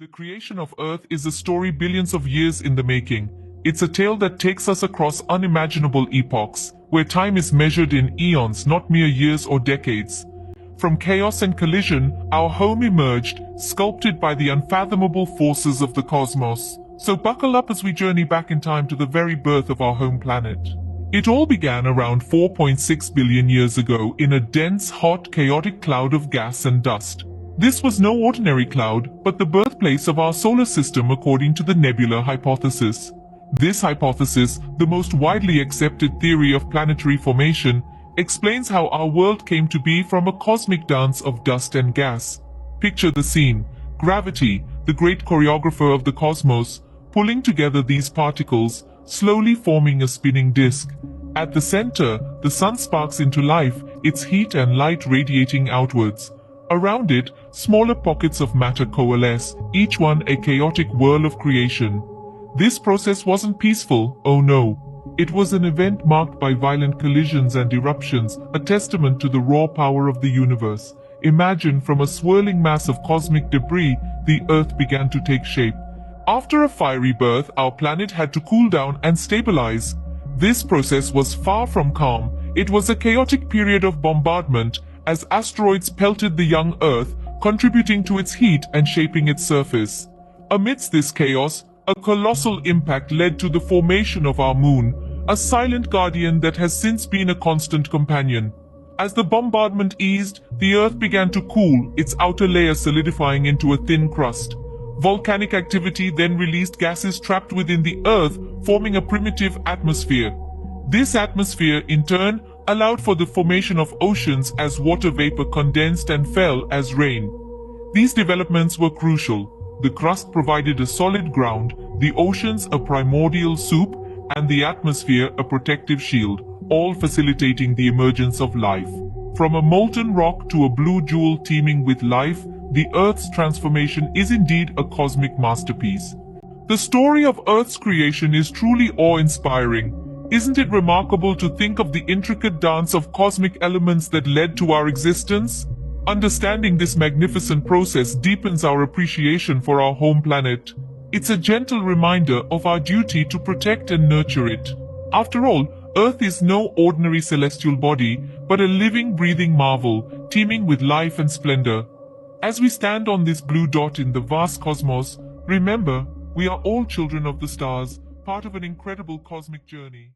The creation of Earth is a story billions of years in the making. It's a tale that takes us across unimaginable epochs, where time is measured in eons, not mere years or decades. From chaos and collision, our home emerged, sculpted by the unfathomable forces of the cosmos. So buckle up as we journey back in time to the very birth of our home planet. It all began around 4.6 billion years ago in a dense, hot, chaotic cloud of gas and dust. This was no ordinary cloud, but the birthplace of our solar system according to the nebula hypothesis. This hypothesis, the most widely accepted theory of planetary formation, explains how our world came to be from a cosmic dance of dust and gas. Picture the scene. Gravity, the great choreographer of the cosmos, pulling together these particles, slowly forming a spinning disk. At the center, the sun sparks into life, its heat and light radiating outwards. Around it, smaller pockets of matter coalesce, each one a chaotic whirl of creation. This process wasn't peaceful, oh no. It was an event marked by violent collisions and eruptions, a testament to the raw power of the universe. Imagine, from a swirling mass of cosmic debris, the Earth began to take shape. After a fiery birth, our planet had to cool down and stabilize. This process was far from calm. It was a chaotic period of bombardment, as asteroids pelted the young Earth, contributing to its heat and shaping its surface. Amidst this chaos, a colossal impact led to the formation of our moon, a silent guardian that has since been a constant companion. As the bombardment eased, the Earth began to cool, its outer layer solidifying into a thin crust. Volcanic activity then released gases trapped within the Earth, forming a primitive atmosphere. This atmosphere, in turn, allowed for the formation of oceans as water vapor condensed and fell as rain. These developments were crucial. The crust provided a solid ground, the oceans a primordial soup, and the atmosphere a protective shield, all facilitating the emergence of life. From a molten rock to a blue jewel teeming with life, the Earth's transformation is indeed a cosmic masterpiece. The story of Earth's creation is truly awe-inspiring. Isn't it remarkable to think of the intricate dance of cosmic elements that led to our existence? Understanding this magnificent process deepens our appreciation for our home planet. It's a gentle reminder of our duty to protect and nurture it. After all, Earth is no ordinary celestial body, but a living, breathing marvel, teeming with life and splendor. As we stand on this blue dot in the vast cosmos, remember, we are all children of the stars, part of an incredible cosmic journey.